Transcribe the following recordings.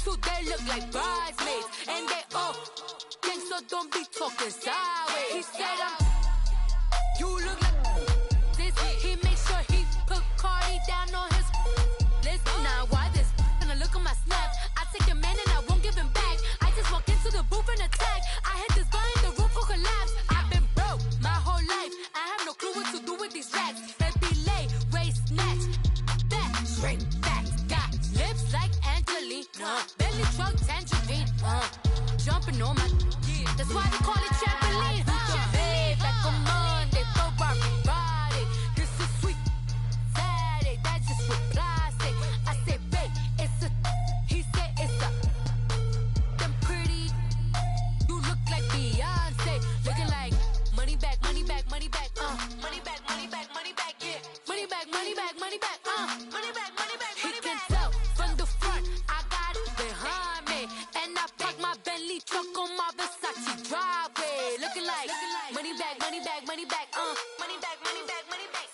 two, they look like bridesmaids. And they all think so, don't be talking sideways. He said, you look like this. He makes sure he put Cardi down on his list. Now, why this? Gonna look at my snap. I take your man and I won't give him back. I just walk into the booth and attack. I hit this button, the roof will collapse. I've been broke my whole life. I have no clue what to do with these racks. Heavy lay, waist snatch. Back, straight back. Got lips like Angelina. Belly truck, tangerine. Jumping on my. That's why they call it trampoline. Babe, like a Monday, Ferrari body. This is sweet. Saturday, that's just what plastic. I say, babe, it's a. He said it's a. Them pretty. You look like Beyonce. Looking like money back, money back, money back. Money back, money back, money back, yeah. Money back, money back, money back. Money back, money back, money back. He can tell from the front, I got it behind me. And I park my Bentley truck on my Versace driveway. Looking like money back, money back, money back. Money back, money back, money back.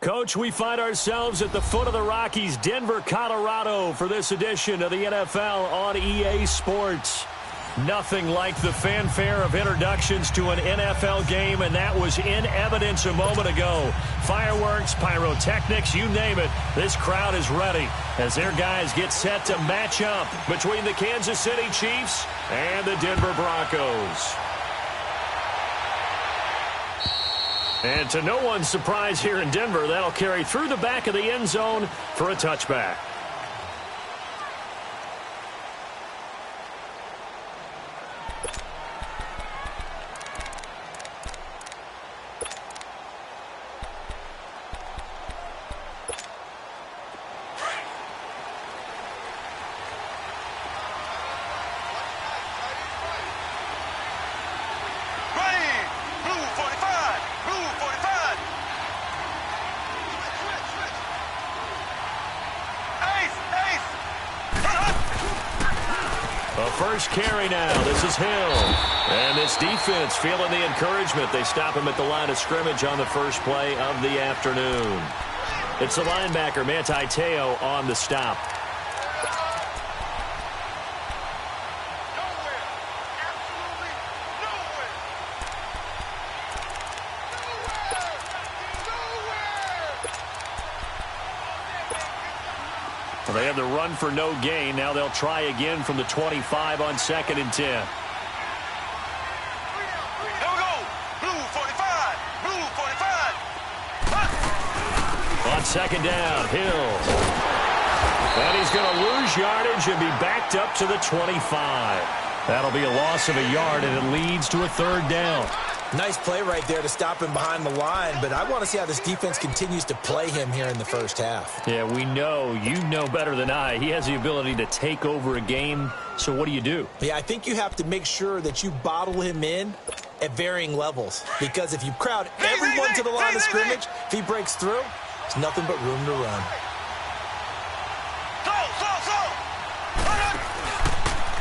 Coach, we find ourselves at the foot of the Rockies, Denver, Colorado, for this edition of the NFL on EA Sports. Nothing like the fanfare of introductions to an NFL game, and that was in evidence a moment ago. Fireworks, pyrotechnics, you name it. This crowd is ready as their guys get set to match up between the Kansas City Chiefs and the Denver Broncos. And to no one's surprise here in Denver, that'll carry through the back of the end zone for a touchback. First carry now. This is Hill. And this defense feeling the encouragement. They stop him at the line of scrimmage on the first play of the afternoon. It's the linebacker, Manti Te'o, on the stop. They had the run for no gain. Now they'll try again from the 25 on 2nd and 10. Here we go. Blue 45. Blue 45. On 2nd down, Hill. And he's going to lose yardage and be backed up to the 25. That'll be a loss of a yard, and it leads to a 3rd down. Nice play right there to stop him behind the line, but I want to see how this defense continues to play him here in the first half. Yeah, we know. You know better than I. He has the ability to take over a game, so what do you do? Yeah, I think you have to make sure that you bottle him in at varying levels, because if you crowd everyone to the line of scrimmage, if he breaks through, there's nothing but room to run.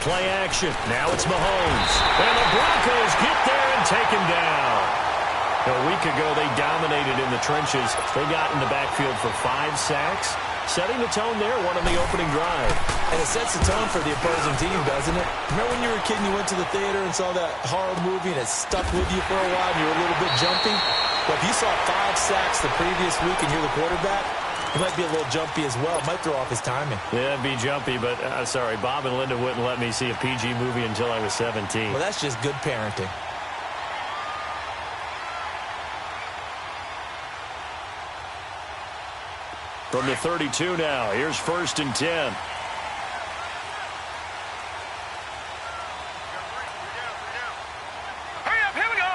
Play action. Now it's Mahomes. And the Broncos get there and take him down. A week ago, they dominated in the trenches. They got in the backfield for 5 sacks, setting the tone there, one on the opening drive. And it sets the tone for the opposing team, doesn't it? Remember when you were a kid and you went to the theater and saw that horror movie and it stuck with you for a while and you were a little bit jumpy? Well, if you saw 5 sacks the previous week and you're the quarterback, he might be a little jumpy as well. Might throw off his timing. Yeah, it'd be jumpy, but sorry, Bob and Linda wouldn't let me see a PG movie until I was 17. Well, that's just good parenting. From the 32 now, here's 1st and 10. Here we go.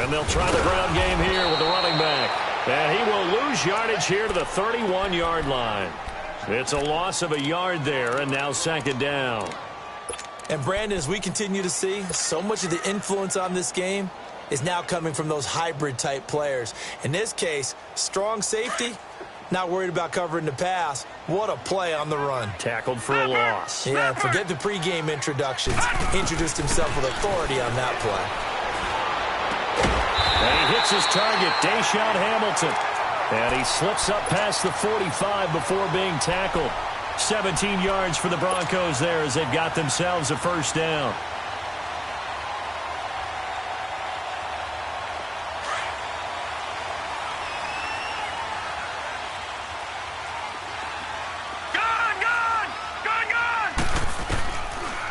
And they'll try the ground game here with the running back. And he will lose yardage here to the 31-yard line. It's a loss of a yard there, and now 2nd down. And, Brandon, as we continue to see, so much of the influence on this game is now coming from those hybrid-type players. In this case, strong safety, not worried about covering the pass. What a play on the run. Tackled for a loss. Yeah, forget the pregame introductions. Introduced himself with authority on that play. And he hits his target, Deshaun Hamilton. And he slips up past the 45 before being tackled. 17 yards for the Broncos there as they've got themselves a first down.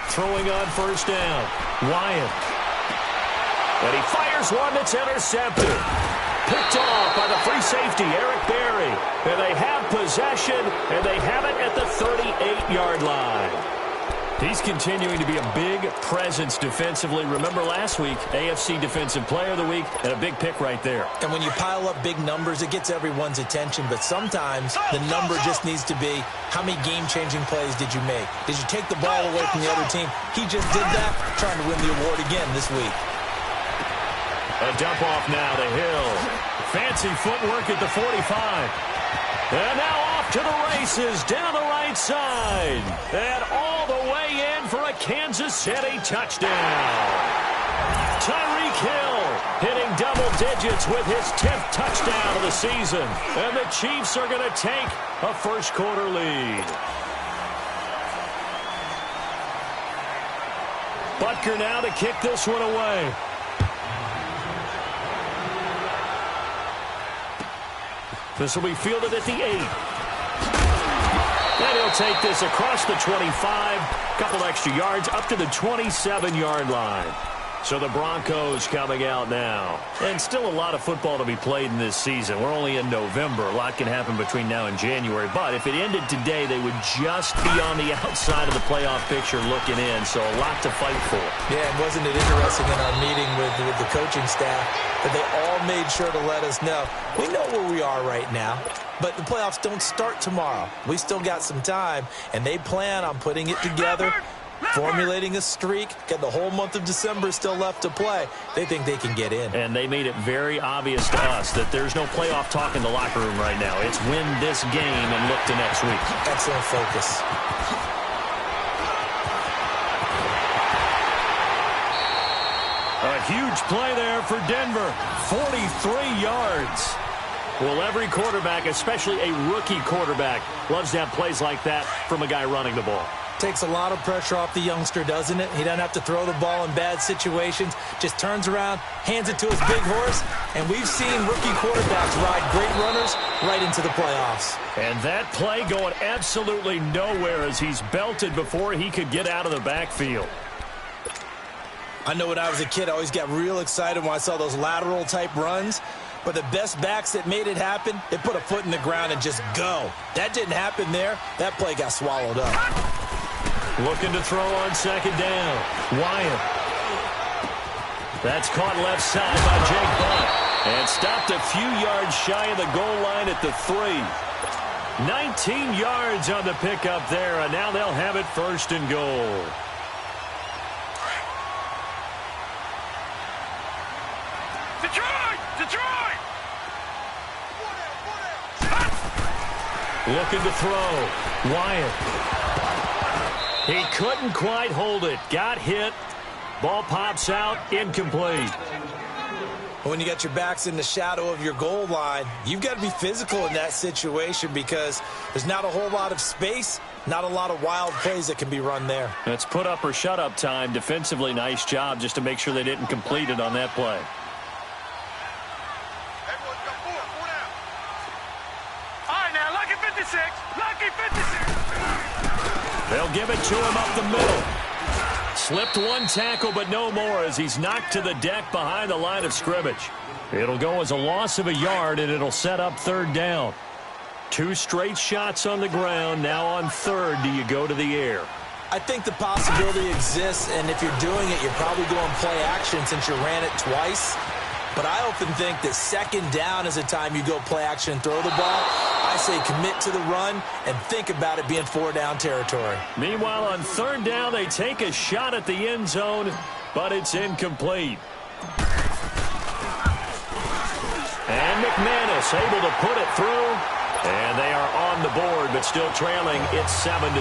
Throwing on first down. Wyatt. And he fires one that's intercepted. Picked off by the free safety, Eric Berry. And they have possession, and they have it at the 38-yard line. He's continuing to be a big presence defensively. Remember last week, AFC Defensive Player of the Week, and a big pick right there. And when you pile up big numbers, it gets everyone's attention. But sometimes the number just needs to be, how many game-changing plays did you make? Did you take the ball away from the other team? He just did that, trying to win the award again this week. A dump off now to Hill. Fancy footwork at the 45. And now off to the races down the right side. And all the way in for a Kansas City touchdown. Tyreek Hill hitting double digits with his 10th touchdown of the season. And the Chiefs are going to take a first quarter lead. Butker now to kick this one away. This will be fielded at the 8. And he'll take this across the 25. Couple extra yards up to the 27-yard line. So the Broncos coming out now. And still a lot of football to be played in this season. We're only in November. A lot can happen between now and January. But if it ended today, they would just be on the outside of the playoff picture looking in. So a lot to fight for. Yeah, and wasn't it interesting in our meeting with the coaching staff that they all made sure to let us know, we know where we are right now, but the playoffs don't start tomorrow. We still got some time, and they plan on putting it together, formulating a streak, got the whole month of December still left to play. They think they can get in. And they made it very obvious to us that there's no playoff talk in the locker room right now. It's win this game and look to next week. Excellent focus. A huge play there for Denver. 43 yards. Well, every quarterback, especially a rookie quarterback, loves to have plays like that from a guy running the ball. Takes a lot of pressure off the youngster, doesn't it? He doesn't have to throw the ball in bad situations. Just turns around, hands it to his big horse. And we've seen rookie quarterbacks ride great runners right into the playoffs. And that play going absolutely nowhere as he's belted before he could get out of the backfield. I know when I was a kid, I always got real excited when I saw those lateral-type runs. But the best backs that made it happen, they put a foot in the ground and just go. That didn't happen there. That play got swallowed up. Looking to throw on second down. Wyatt. That's caught left side by Jake Butt. And stopped a few yards shy of the goal line at the 3. 19 yards on the pickup there, and now they'll have it first and goal. Detroit! Looking to throw. Wyatt. He couldn't quite hold it. Got hit. Ball pops out. Incomplete. When you got your backs in the shadow of your goal line, you've got to be physical in that situation because there's not a whole lot of space, not a lot of wild plays that can be run there. That's put up or shut up time. Defensively, nice job just to make sure they didn't complete it on that play. Lucky 56. They'll give it to him up the middle. Slipped one tackle, but no more as he's knocked to the deck behind the line of scrimmage. It'll go as a loss of a yard, and it'll set up third down. 2 straight shots on the ground. Now on third, do you go to the air? I think the possibility exists, and if you're doing it, you're probably going play action since you ran it twice. But I often think that second down is a time you go play action and throw the ball. I say commit to the run and think about it being 4-down territory. Meanwhile, on third down, they take a shot at the end zone, but it's incomplete. And McManus able to put it through. And they are on the board, but still trailing. It's 7-3.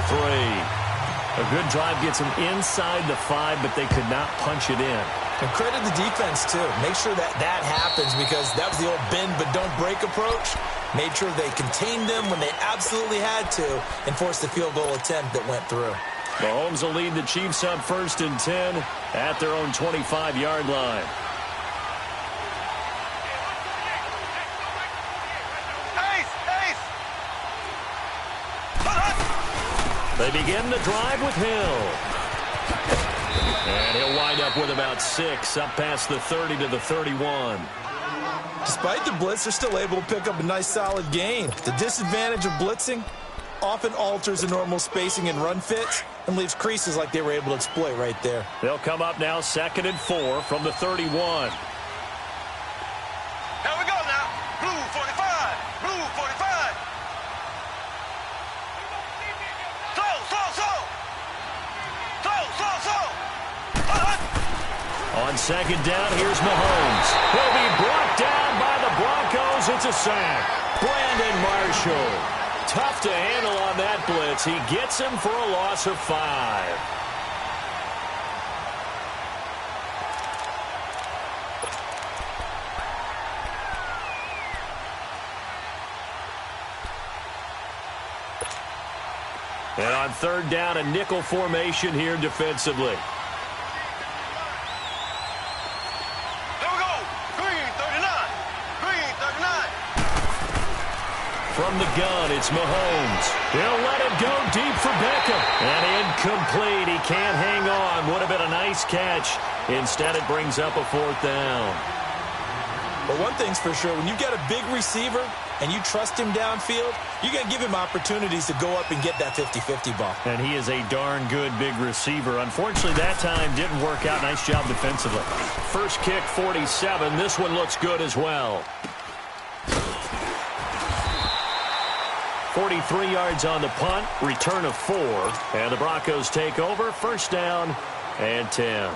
A good drive gets them inside the 5, but they could not punch it in. And credit the defense, too. Make sure that happens because that was the old bend but don't break approach. Made sure they contained them when they absolutely had to and forced the field goal attempt that went through. Mahomes will lead the Chiefs up 1st and 10 at their own 25-yard line. They begin the drive with Hill. And he'll wind up with about 6, up past the 30 to the 31. Despite the blitz, they're still able to pick up a nice, solid gain. The disadvantage of blitzing often alters the normal spacing and run fits and leaves creases like they were able to exploit right there. They'll come up now 2nd and 4 from the 31. Here we go now. Blue 45. Blue 45. On 2nd down, here's Mahomes. He'll be brought down by the Broncos. It's a sack. Brandon Marshall. Tough to handle on that blitz. He gets him for a loss of 5. And on 3rd down, a nickel formation here defensively. From the gun, it's Mahomes. He'll let it go deep for Beckham. And incomplete. He can't hang on. Would have been a nice catch. Instead, it brings up a 4th down. But one thing's for sure, when you got a big receiver and you trust him downfield, you're going to give him opportunities to go up and get that 50-50 ball. And he is a darn good big receiver. Unfortunately, that time didn't work out. Nice job defensively. First kick, 47. This one looks good as well. 43 yards on the punt, return of 4, and the Broncos take over, 1st down and 10.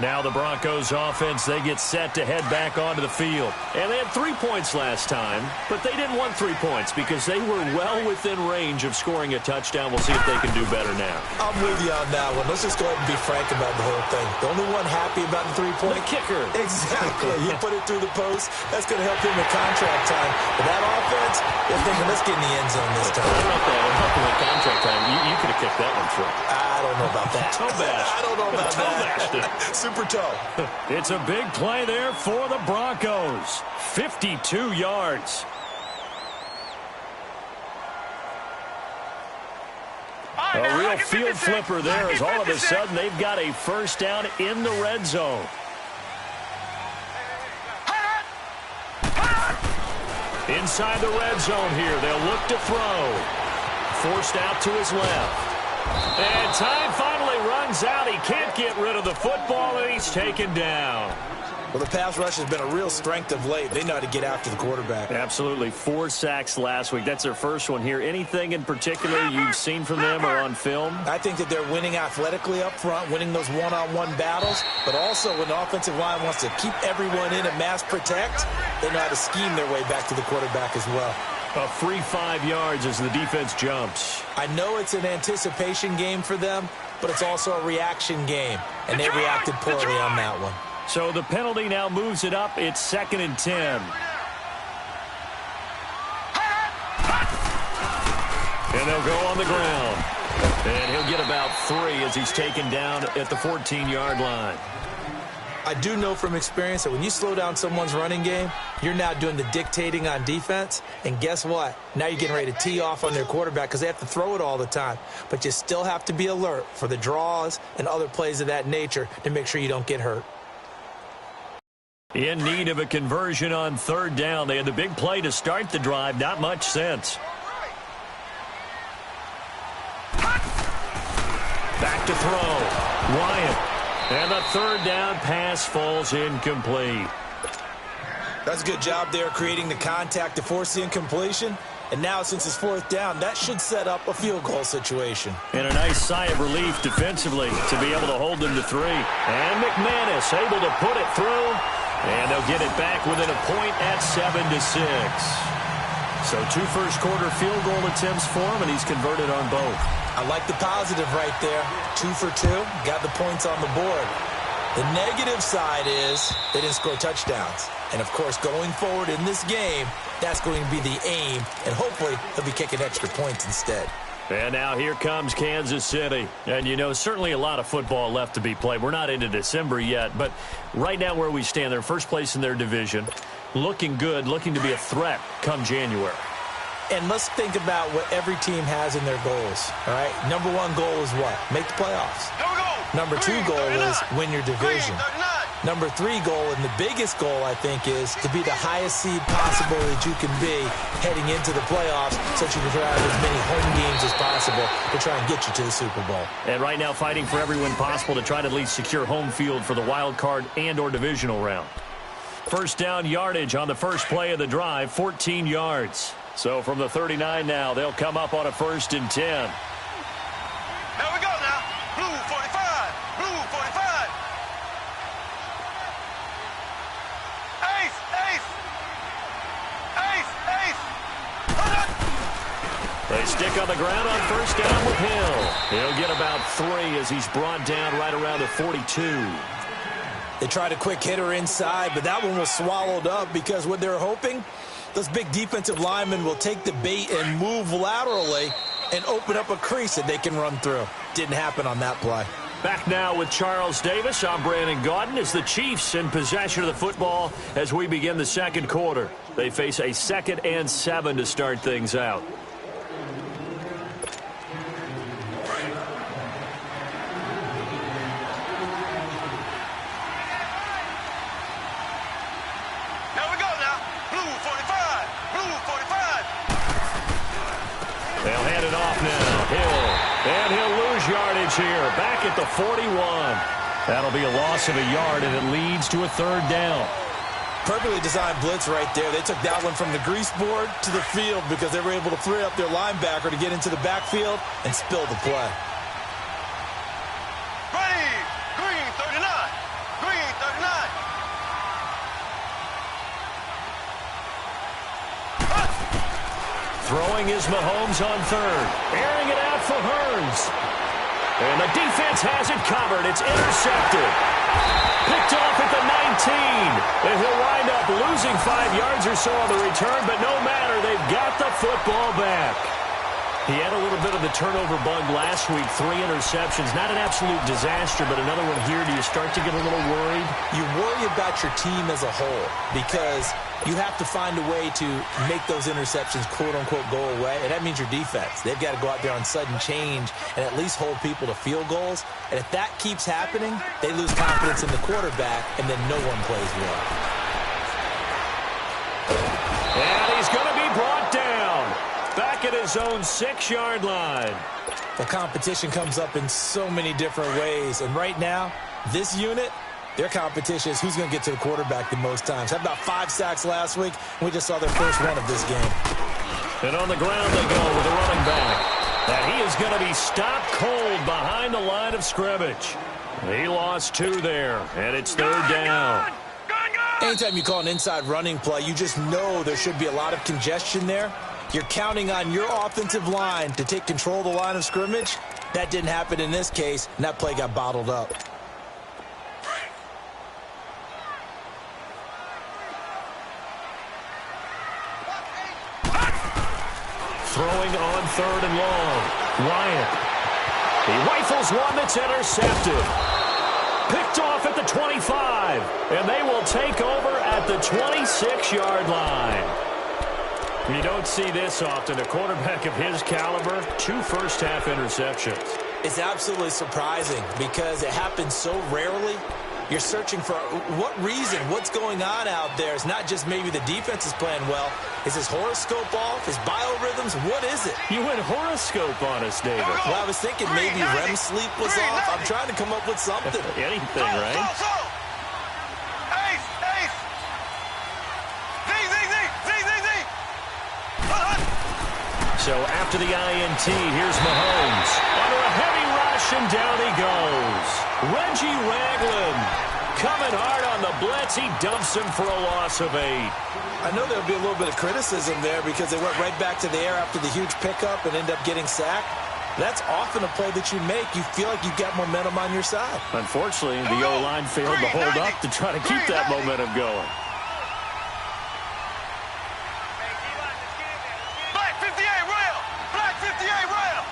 Now the Broncos offense, they get set to head back onto the field. And they had 3 points last time, but they didn't want 3 points because they were well within range of scoring a touchdown. We'll see if they can do better now. I'm with you on that one. Let's just go ahead and be frank about the whole thing. The only one happy about the 3-point? The kicker. Exactly. He put it through the post. That's going to help him in contract time. But that offense, they're thinking, let's get in the end zone this time. I don't know if that would help him in contract time. You could have kicked that one through. I don't know about that. Toe bash. I don't know about Toe that. bashed it. Super toe. It's a big play there for the Broncos. 52 yards. A real field flipper there as all of a sudden they've got a 1st down in the red zone. Inside the red zone here. They'll look to throw. Forced out to his left. And time finally runs out. He can't get rid of the football, and he's taken down. Well, the pass rush has been a real strength of late. They know how to get after the quarterback. Absolutely. 4 sacks last week. That's their first one here. Anything in particular you've seen from them or on film? I think that they're winning athletically up front, winning those one-on-one battles, but also when the offensive line wants to keep everyone in and mass protect, they know how to scheme their way back to the quarterback as well. A free 5 yards as the defense jumps. I know it's an anticipation game for them, but it's also a reaction game, and they reacted poorly on that one. So the penalty now moves it up. It's 2nd and 10. And they'll go on the ground. And he'll get about 3 as he's taken down at the 14-yard line. I do know from experience that when you slow down someone's running game, you're now doing the dictating on defense. And guess what? Now you're getting ready to tee off on their quarterback because they have to throw it all the time. But you still have to be alert for the draws and other plays of that nature to make sure you don't get hurt. In need of a conversion on 3rd down. They had the big play to start the drive. Not much sense. Back to throw. Wyatt. And the 3rd down pass falls incomplete. That's a good job there creating the contact to force the incompletion. And now since it's 4th down, that should set up a field goal situation. And a nice sigh of relief defensively to be able to hold them to 3. And McManus able to put it through. And they'll get it back within a point at 7-6. So 2 first-quarter field goal attempts for him, and he's converted on both. I like the positive right there. 2 for 2. Got the points on the board. The negative side is they didn't score touchdowns. And, of course, going forward in this game, that's going to be the aim, and hopefully he'll be kicking extra points instead. And now here comes Kansas City. And, you know, certainly a lot of football left to be played. We're not into December yet, but right now where we stand, they're first place in their division, looking good, looking to be a threat come January. And let's think about what every team has in their goals, all right? Number one goal is what? Make the playoffs. Number two goal is win your division. Number three goal, and the biggest goal, I think, is to be the highest seed possible that you can be heading into the playoffs so that you can try out as many home games as possible to try and get you to the Super Bowl. And right now fighting for every win possible to try to at least secure home field for the wild card and or divisional round. First down yardage on the first play of the drive, 14 yards. So from the 39 now, they'll come up on a 1st and 10. Here we go now. Blue 45. Blue 45. Ace, ace. Ace, ace. They stick on the ground on first down with Hill. He'll get about 3 as he's brought down right around the 42. They tried a quick hitter inside, but that one was swallowed up because what they're hoping, those big defensive linemen will take the bait and move laterally and open up a crease that they can run through. Didn't happen on that play. Back now with Charles Davis. I'm Brandon Gaudin as the Chiefs in possession of the football as we begin the second quarter. They face a 2nd and 7 to start things out. They'll hand it off now. Hill. And he'll lose yardage here. Back at the 41. That'll be a loss of a yard, and it leads to a 3rd down. Perfectly designed blitz right there. They took that one from the grease board to the field because they were able to free up their linebacker to get into the backfield and spill the play. Ready. Green 39. Green 39. Throwing is Mahomes on 3rd. Airing it out for Hearns. And the defense has it covered. It's intercepted. Picked off at the 19. And he'll wind up losing 5 yards or so on the return, but no matter, they've got the football back. He had a little bit of the turnover bug last week, 3 interceptions. Not an absolute disaster, but another one here. Do you start to get a little worried? You worry about your team as a whole because you have to find a way to make those interceptions, quote-unquote, go away, and that means your defense. They've got to go out there on sudden change and at least hold people to field goals. And if that keeps happening, they lose confidence in the quarterback, and then no one plays well. And he's going to be brought down. Back at his own 6-yard line. The competition comes up in so many different ways, and right now, this unit, their competition is who's going to get to the quarterback the most times. Had about 5 sacks last week, and we just saw their first run of this game. And on the ground they go with a running back. And he is going to be stopped cold behind the line of scrimmage. He lost 2 there, and it's 3rd down. Anytime you call an inside running play, you just know there should be a lot of congestion there. You're counting on your offensive line to take control of the line of scrimmage. That didn't happen in this case, and that play got bottled up. Throwing on 3rd and long. Wyatt. He rifles one that's intercepted. Picked off at the 25. And they will take over at the 26-yard line. You don't see this often. A quarterback of his caliber, 2 first-half interceptions. It's absolutely surprising because it happens so rarely. You're searching for what reason, what's going on out there. It's not just maybe the defense is playing well. Is his horoscope off? His biorhythms? What is it? You went horoscope on us, David. Well, I was thinking maybe REM sleep was off. I'm trying to come up with something. Anything, right? Ace, ace. Z, Z, Z, Z, Z, Z. So after the INT, here's Mahomes. Under a heavy rush, and down he goes. Reggie Ragland coming hard on the blitz. He dumps him for a loss of 8. I know there'll be a little bit of criticism there because they went right back to the air after the huge pickup and ended up getting sacked. That's often a play that you make. You feel like you've got momentum on your side. Unfortunately, the O-line failed to hold up to try to keep that momentum going. Black 58 rail! Black 58 rail!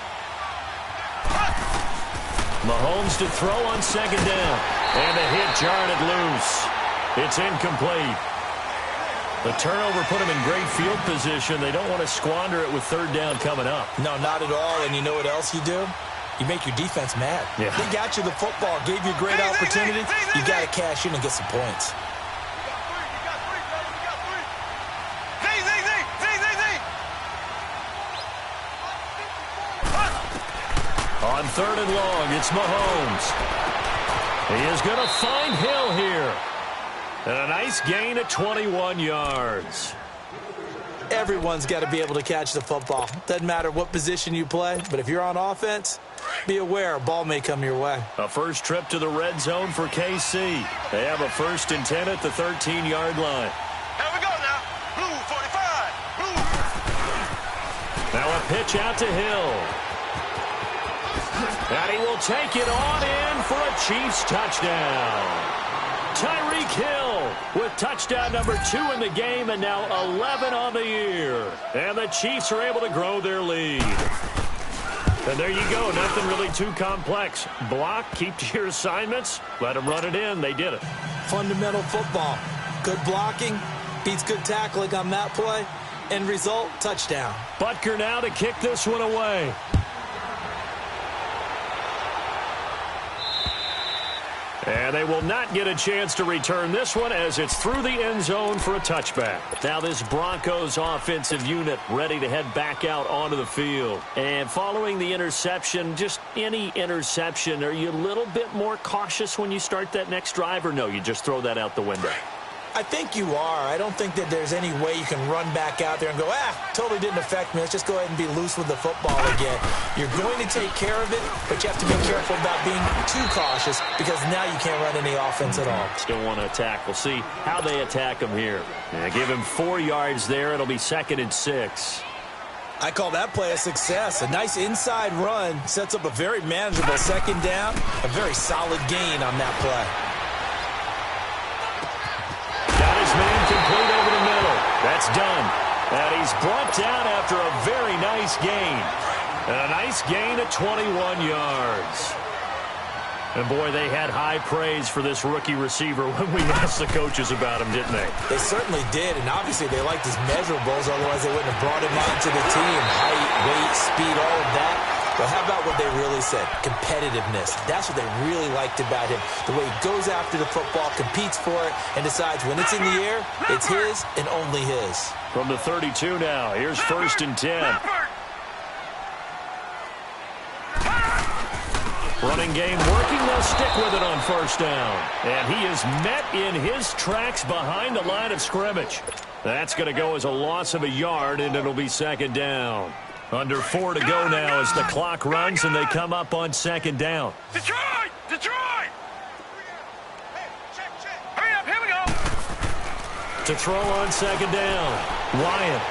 Mahomes to throw on second down. And a hit jarred it loose. It's incomplete. The turnover put them in great field position. They don't want to squander it with third down coming up. No, not at all. And you know what else you do? You make your defense mad. Yeah. They got you the football, gave you a great opportunity. You got to cash in and get some points. On third and long, it's Mahomes. He is going to find Hill here. And a nice gain at 21 yards. Everyone's got to be able to catch the football. Doesn't matter what position you play, but if you're on offense, be aware a ball may come your way. A first trip to the red zone for KC. They have a 1st and 10 at the 13-yard line. Here we go now. Blue 45. Blue. Now a pitch out to Hill. And he will take it on in for a Chiefs touchdown. Tyreek Hill with touchdown number 2 in the game and now 11 on the year. And the Chiefs are able to grow their lead. And there you go. Nothing really too complex. Block, keep to your assignments, let them run it in. They did it. Fundamental football. Good blocking beats good tackling on that play. End result, touchdown. Butker now to kick this one away. And they will not get a chance to return this one as it's through the end zone for a touchback. Now this Broncos offensive unit ready to head back out onto the field. And following the interception, just any interception, are you a little bit more cautious when you start that next drive, or no, you just throw that out the window? I think you are. I don't think that there's any way you can run back out there and go, totally didn't affect me. Let's just go ahead and be loose with the football again. You're going to take care of it, but you have to be careful about being too cautious because now you can't run any offense at all. Still want to attack. We'll see how they attack him here. Give him 4 yards there. It'll be 2nd and 6. I call that play a success. A nice inside run sets up a very manageable second down. A very solid gain on that play. Got his man complete over the middle. That's done. And he's brought down after a very nice gain. And a nice gain at 21 yards. And, boy, they had high praise for this rookie receiver when we asked the coaches about him, didn't they? They certainly did, and obviously they liked his measurables, otherwise they wouldn't have brought him onto the team. Height, weight, speed, all of that. But how about what they really said? Competitiveness. That's what they really liked about him. The way he goes after the football, competes for it, and decides when it's in the air, it's his and only his. From the 32 now, here's 1st and 10. Running game working, they'll stick with it on 1st down. And he is met in his tracks behind the line of scrimmage. That's going to go as a loss of a yard, and it'll be 2nd down. Under 4 to go now as the clock runs and they come up on 2nd down. Detroit! Detroit! Hurry up, here we go! To throw on 2nd down, Wyatt.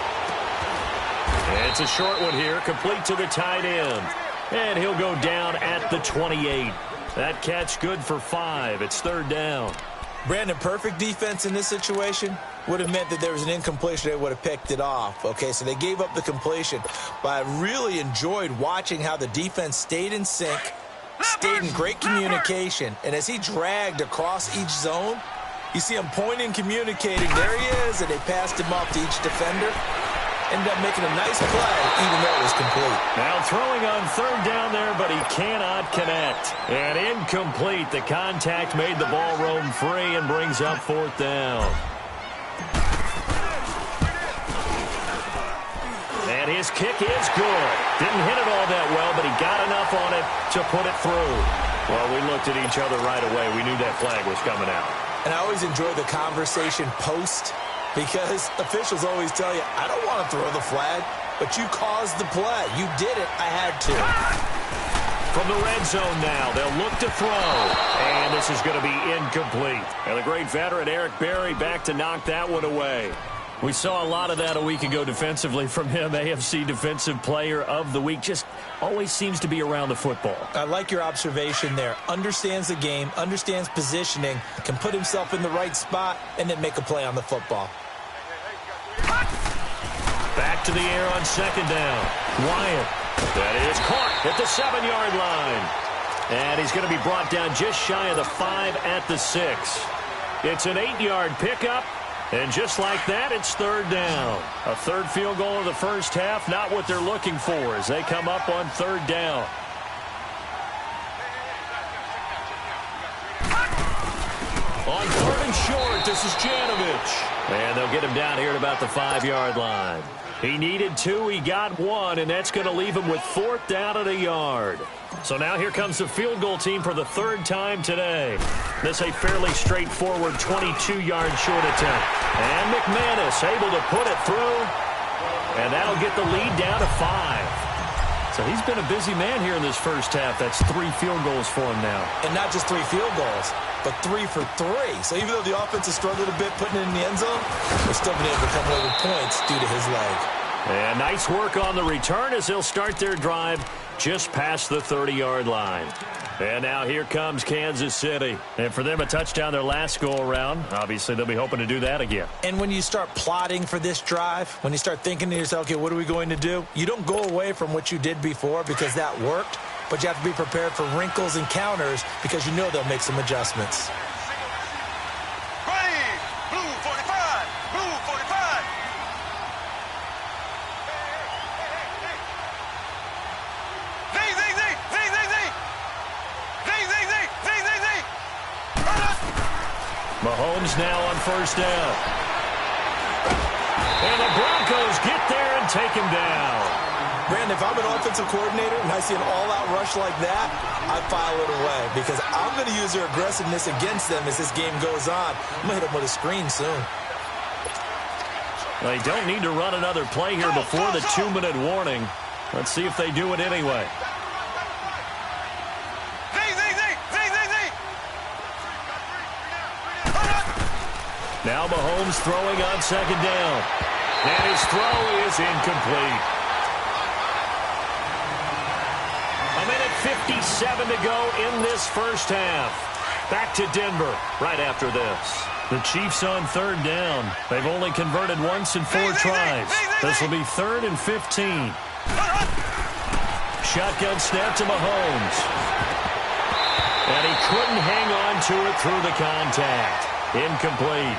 It's a short one here, complete to the tight end. And he'll go down at the 28. That catch good for 5. It's 3rd down. Brandon, perfect defense in this situation would have meant that there was an incompletion. They would have picked it off. Okay, so they gave up the completion. But I really enjoyed watching how the defense stayed in sync, stayed in great communication. And as he dragged across each zone, you see him pointing, communicating. There he is, and they passed him off to each defender. Ended up making a nice play, even though it was complete. Now throwing on 3rd down there, but he cannot connect. And incomplete. The contact made the ball roam free and brings up 4th down. And his kick is good. Didn't hit it all that well, but he got enough on it to put it through. Well, we looked at each other right away. We knew that flag was coming out. And I always enjoy the conversation post, because officials always tell you, I don't want to throw the flag, but you caused the play. You did it. I had to. From the red zone now, they'll look to throw. And this is going to be incomplete. And the great veteran Eric Berry back to knock that one away. We saw a lot of that a week ago defensively from him. AFC Defensive Player of the Week. Just always seems to be around the football. I like your observation there. Understands the game, understands positioning, can put himself in the right spot, and then make a play on the football. Back to the air on second down. Wyatt. That is caught at the 7-yard line. And he's going to be brought down just shy of the 5 at the 6. It's an 8-yard pickup. And just like that, it's third down. A third field goal of the first half, not what they're looking for as they come up on third down. On third and short, this is Janovich. And they'll get him down here at about the 5-yard line. He needed 2, he got 1, and that's going to leave him with fourth down at a yard. So now here comes the field goal team for the third time today. This a fairly straightforward 22-yard short attempt. And McManus able to put it through. And that'll get the lead down to 5. So he's been a busy man here in this first half. That's 3 field goals for him now. And not just 3 field goals, but 3 for 3. So even though the offense has struggled a bit putting it in the end zone, they're still been able to come away with points due to his leg. And nice work on the return as they'll start their drive just past the 30-yard line. And now here comes Kansas City. And for them, a touchdown their last go-around. Obviously, they'll be hoping to do that again. And when you start plotting for this drive, when you start thinking to yourself, okay, what are we going to do? You don't go away from what you did before because that worked, but you have to be prepared for wrinkles and counters because you know they'll make some adjustments. Mahomes now on first down. And the Broncos get there and take him down. Brandon, if I'm an offensive coordinator and I see an all-out rush like that, I file it away because I'm going to use their aggressiveness against them as this game goes on. I'm going to hit them with a screen soon. They don't need to run another play here before the 2-minute warning. Let's see if they do it anyway. Now Mahomes throwing on second down. And his throw is incomplete. A minute 57 to go in this first half. Back to Denver right after this. The Chiefs on third down. They've only converted once in 4 tries. This will be 3rd and 15. Shotgun snap to Mahomes. And he couldn't hang on to it through the contact. Incomplete.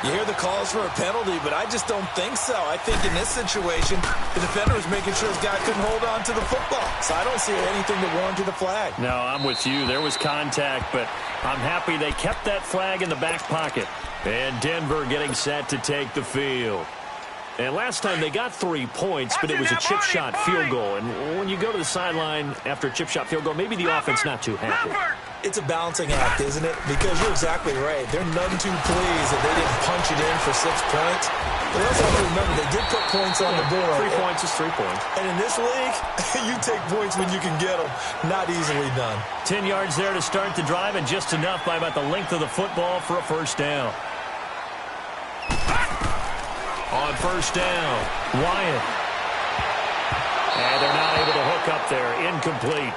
You hear the calls for a penalty, but I just don't think so. I think in this situation, the defender was making sure his guy couldn't hold on to the football. So I don't see anything that warranted the flag. No, I'm with you. There was contact, but I'm happy they kept that flag in the back pocket. And Denver getting set to take the field. And last time they got 3 points, but it was a chip shot field goal. And when you go to the sideline after a chip shot field goal, maybe the offense not too happy. It's a balancing act, isn't it? Because you're exactly right. They're none too pleased that they didn't punch it in for 6 points. But also have to remember, they did put points on the board. 3 points is 3 points. And in this league, you take points when you can get them. Not easily done. 10 yards there to start the drive, and just enough by about the length of the football for a first down. On first down, Wyatt. And they're not able to hook up there. Incomplete.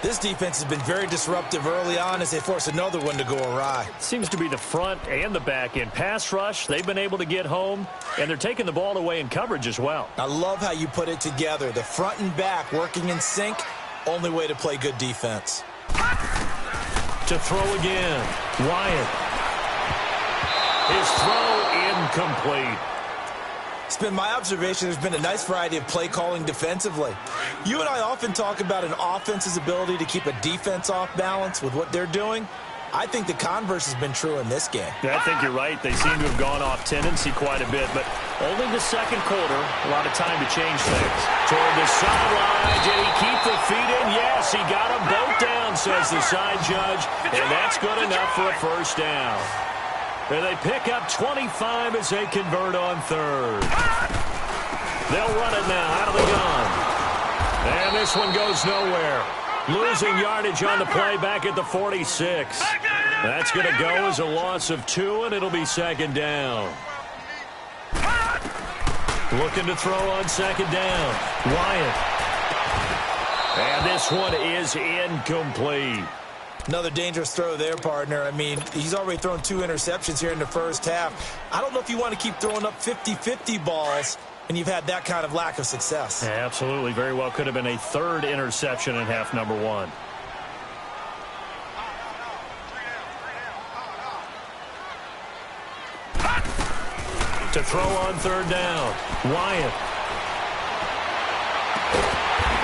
This defense has been very disruptive early on as they force another one to go awry. Seems to be the front and the back end. Pass rush, they've been able to get home, and they're taking the ball away in coverage as well. I love how you put it together. The front and back working in sync, only way to play good defense. To throw again, Wyatt. His throw incomplete. It's been my observation there's been a nice variety of play calling defensively. You and I often talk about an offense's ability to keep a defense off balance with what they're doing. I think the converse has been true in this game. I think you're right. They seem to have gone off tendency quite a bit, but only the second quarter, a lot of time to change things. Toward the sideline, did he keep the feet in? Yes, he got them both down, says the side judge, and that's good enough for a first down. And they pick up 25 as they convert on third. They'll run it now out of the gun. And this one goes nowhere. Losing yardage on the play back at the 46. That's going to go as a loss of 2, and it'll be second down. Looking to throw on second down. Wyatt. And this one is incomplete. Another dangerous throw there, partner. I mean, he's already thrown 2 interceptions here in the first half. I don't know if you want to keep throwing up 50-50 balls when you've had that kind of lack of success. Yeah, absolutely. Very well could have been a 3rd interception in half number 1. To throw on 3rd down. Wyatt.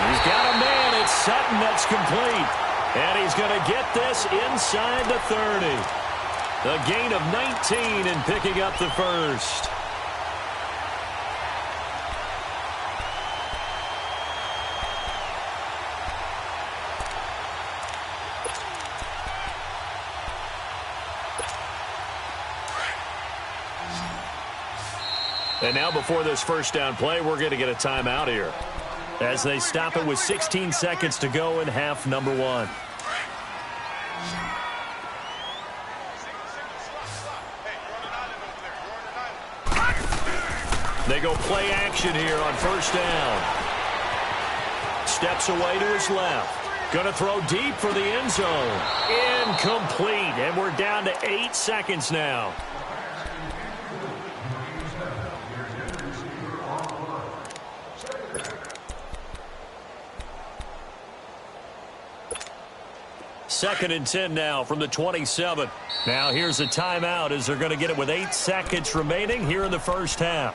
He's got a man. It's Sutton that's complete. And he's going to get this inside the 30. A gain of 19 and picking up the first. And now before this first down play, we're going to get a timeout here as they stop it with 16 seconds to go in half number 1. They go play action here on first down. Steps away to his left. Going to throw deep for the end zone. Incomplete. And we're down to 8 seconds now. Second and 10 now from the 27. Now here's a timeout as they're going to get it with 8 seconds remaining here in the first half.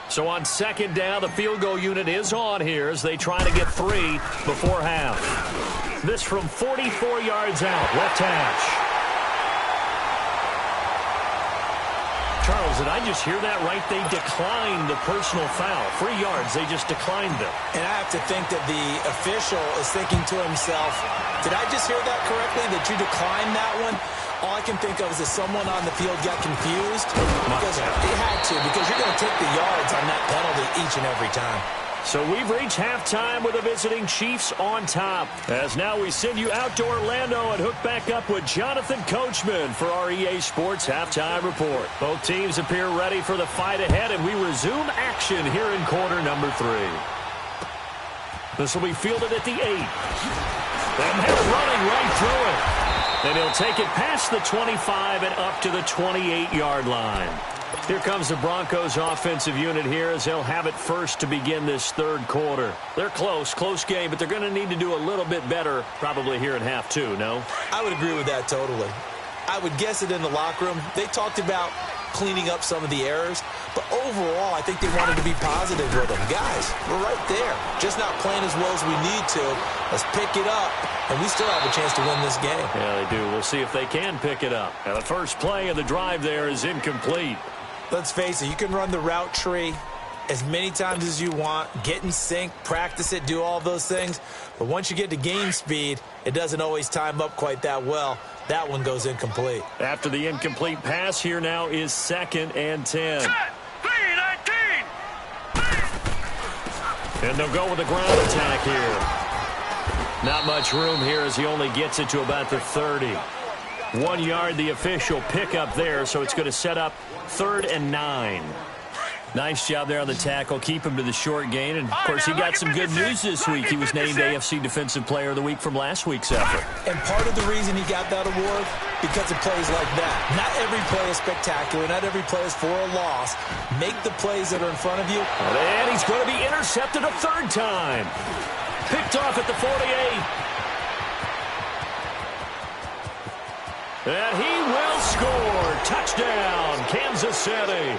So on second down, the field goal unit is on here as they try to get 3 before half. This from 44 yards out, left hash. Charles, did I just hear that right? They declined the personal foul. 3 yards, they just declined them. And I have to think that the official is thinking to himself, did I just hear that correctly, that you declined that one? All I can think of is that someone on the field got confused. Because they had to, because you're going to take the yards on that penalty each and every time. So we've reached halftime with the visiting Chiefs on top. As now we send you out to Orlando and hook back up with Jonathan Coachman for our EA Sports Halftime Report. Both teams appear ready for the fight ahead, and we resume action here in quarter number 3. This will be fielded at the 8. And they're running right through it. And he'll take it past the 25 and up to the 28-yard line. Here comes the Broncos offensive unit here as they'll have it first to begin this third quarter. They're close game, but they're going to need to do a little bit better probably here in half 2, no? I would agree with that totally. I would guess it in the locker room. They talked about cleaning up some of the errors, but overall I think they wanted to be positive with them. Guys, we're right there. Just not playing as well as we need to. Let's pick it up, and we still have a chance to win this game. Yeah, they do. We'll see if they can pick it up. Now the first play of the drive there is incomplete. Let's face it, you can run the route tree as many times as you want, get in sync, practice it, do all those things. But once you get to game speed, it doesn't always time up quite that well. That one goes incomplete. After the incomplete pass, here now is 2nd and 10. And they'll go with the ground attack here. Not much room here as he only gets it to about the 30. 1 yard, the official pickup there, so it's going to set up 3rd and 9. Nice job there on the tackle. Keep him to the short gain. And, of course, he got some good news this week. He was named AFC Defensive Player of the Week from last week's effort. And part of the reason he got that award, because of plays like that. Not every play is spectacular. Not every play is for a loss. Make the plays that are in front of you. And he's going to be intercepted a 3rd time. Picked off at the 48. And he will score. Touchdown, Kansas City.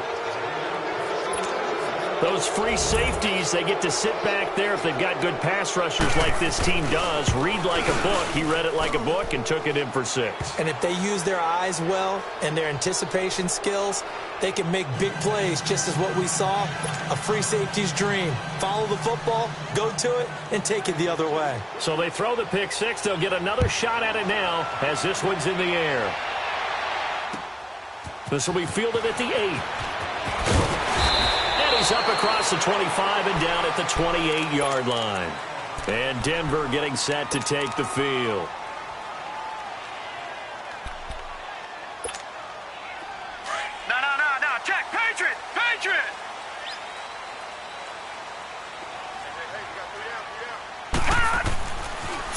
Those free safeties, they get to sit back there if they've got good pass rushers like this team does. Read like a book. He read it like a book and took it in for 6. And if they use their eyes well and their anticipation skills, they can make big plays, just as what we saw, a free safety's dream. Follow the football, go to it, and take it the other way. So they throw the pick 6. They'll get another shot at it now as this one's in the air. This will be fielded at the 8. He's up across the 25 and down at the 28-yard line. And Denver getting set to take the field.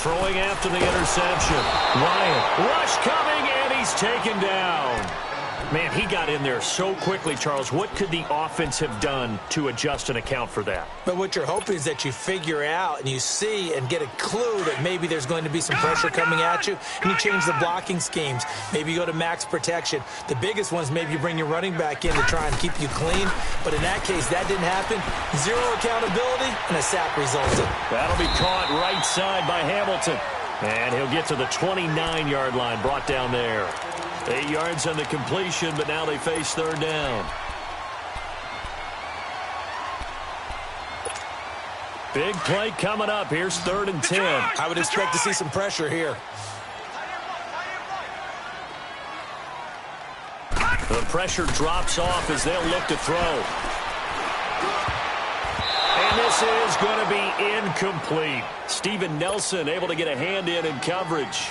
throwing after the interception. Wyatt, rush coming, and he's taken down. Man, he got in there so quickly, Charles. What could the offense have done to adjust and account for that? But what you're hoping is that you figure out and you see and get a clue that maybe there's going to be some pressure coming at you, and you change the blocking schemes. Maybe you go to max protection. The biggest ones, maybe you bring your running back in to try and keep you clean. But in that case, that didn't happen. Zero accountability, and a sack resulted. That'll be caught right side by Hamilton. And he'll get to the 29-yard line, brought down there. 8 yards on the completion, but now they face third down. Big play coming up. Here's 3rd and 10. I would expect to see some pressure here. The pressure drops off as they'll look to throw. And this is going to be incomplete. Steven Nelson able to get a hand in coverage.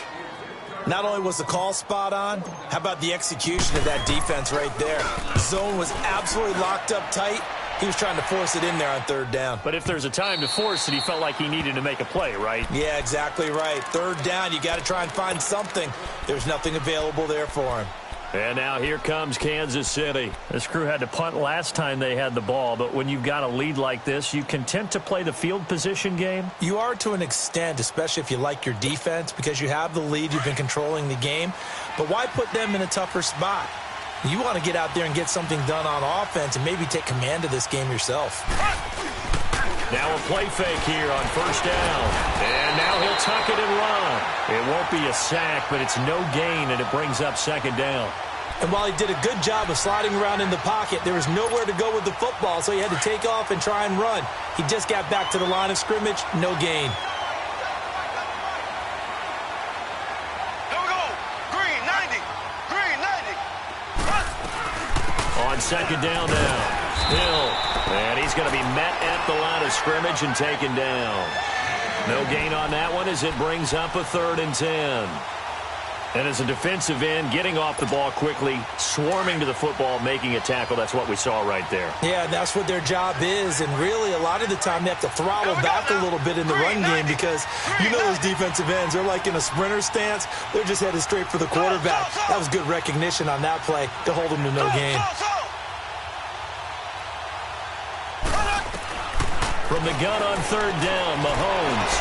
Not only was the call spot on, how about the execution of that defense right there? Zone was absolutely locked up tight. He was trying to force it in there on 3rd down. But if there's a time to force it, he felt like he needed to make a play, right? Yeah, exactly right. 3rd down, you got to try and find something. There's nothing available there for him. And now here comes Kansas City. This crew had to punt last time they had the ball, but when you've got a lead like this, you content to play the field position game? You are to an extent, especially if you like your defense, because you have the lead, you've been controlling the game. But why put them in a tougher spot? You want to get out there and get something done on offense and maybe take command of this game yourself. Now a play fake here on 1st down. And now he'll tuck it and run. It won't be a sack, but it's no gain, and it brings up 2nd down. And while he did a good job of sliding around in the pocket, there was nowhere to go with the football, so he had to take off and try and run. He just got back to the line of scrimmage, no gain. Here we go. Green 90. Green 90. Run. On 2nd down now. Hill. And he's going to be met at the line of scrimmage and taken down. No gain on that one as it brings up a 3rd and 10. And as a defensive end, getting off the ball quickly, swarming to the football, making a tackle, that's what we saw right there. Yeah, that's what their job is. And really, a lot of the time, they have to throttle back a little bit in the run game because you know those defensive ends, they're like in a sprinter stance. They're just headed straight for the quarterback. That was good recognition on that play to hold them to no gain. From the gun on 3rd down, Mahomes.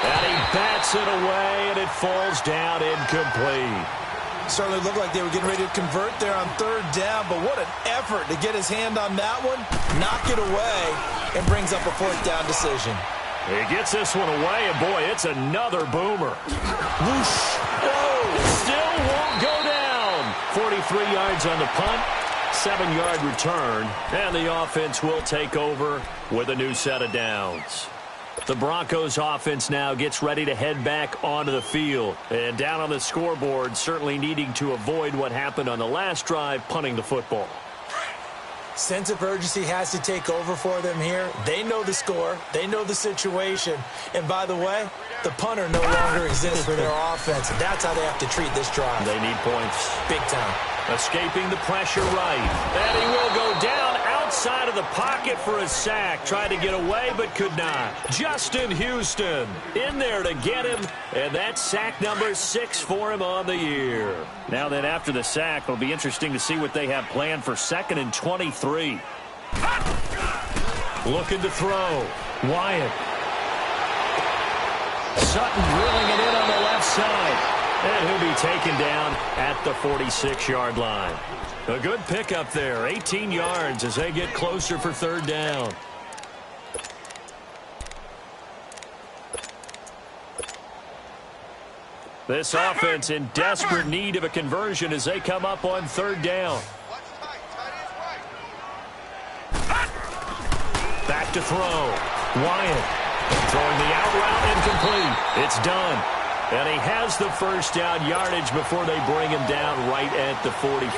And he bats it away, and it falls down incomplete. Certainly looked like they were getting ready to convert there on 3rd down, but what an effort to get his hand on that one, knock it away, and brings up a 4th down decision. He gets this one away, and boy, it's another boomer. Whoosh. Whoa, still won't go down. 43 yards on the punt, 7-yard return, and the offense will take over with a new set of downs. The Broncos offense now gets ready to head back onto the field. And down on the scoreboard, certainly needing to avoid what happened on the last drive, punting the football. Sense of urgency has to take over for them here. They know the score. They know the situation. And by the way, the punter no longer exists for their offense. And that's how they have to treat this drive. They need points. Big time. Escaping the pressure right. And he will go down outside of the pocket for a sack. Tried to get away, but could not. Justin Houston in there to get him. And that's sack number 6 for him on the year. Now then, after the sack, it'll be interesting to see what they have planned for 2nd and 23. Looking to throw. Wyatt. Sutton drilling it in on the left side. And he'll be taken down at the 46-yard line. A good pickup there, 18 yards as they get closer for 3rd down. This offense in desperate need of a conversion as they come up on 3rd down. Back to throw. Wyatt throwing the out route incomplete. It's done. And he has the 1st down yardage before they bring him down right at the 45.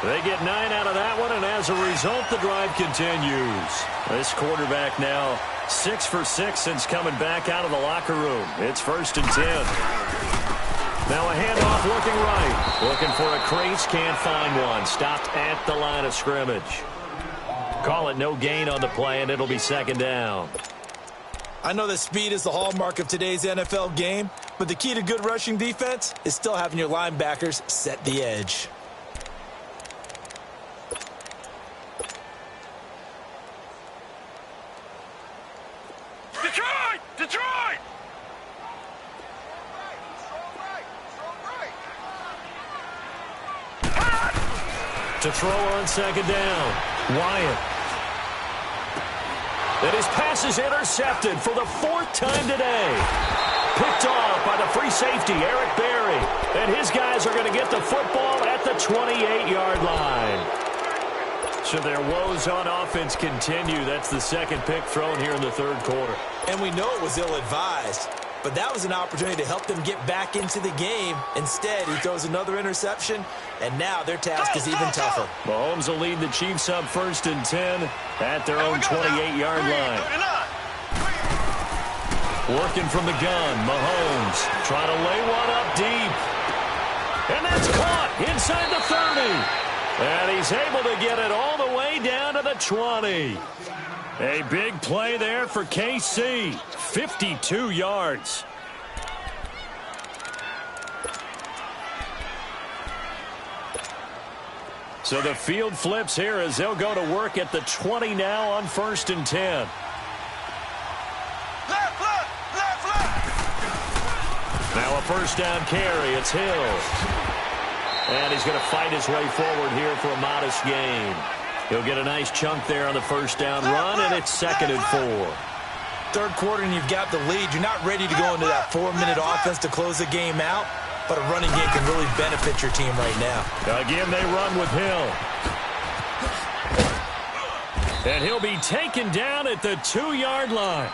They get 9 out of that one, and as a result, the drive continues. This quarterback now 6 for 6 since coming back out of the locker room. It's 1st and 10. Now a handoff looking right. Looking for a crease, can't find one. Stopped at the line of scrimmage. Call it no gain on the play, and it'll be 2nd down. I know that speed is the hallmark of today's NFL game, but the key to good rushing defense is still having your linebackers set the edge. Detroit! Detroit! To throw on second down, Wyatt. And his pass is intercepted for the 4th time today. Picked off by the free safety, Eric Berry. And his guys are going to get the football at the 28-yard line. So their woes on offense continue. That's the second pick thrown here in the 3rd quarter. And we know it was ill-advised, but that was an opportunity to help them get back into the game. Instead, he throws another interception, and now their task is even tougher. Mahomes will lead the Chiefs up 1st and 10 at their own 28-yard line. Working from the gun, Mahomes trying to lay one up deep. And that's caught inside the 30. And he's able to get it all the way down to the 20. A big play there for KC. 52 yards. So the field flips here as they'll go to work at the 20 now on 1st and 10. Left, left, left, left. Now a first down carry. It's Hill. And he's going to fight his way forward here for a modest gain. He'll get a nice chunk there on the first down run, and it's 2nd and 4. 3rd quarter, and you've got the lead. You're not ready to go into that 4-minute offense to close the game out, but a running game can really benefit your team right now. Again, they run with Hill. And he'll be taken down at the 2-yard line.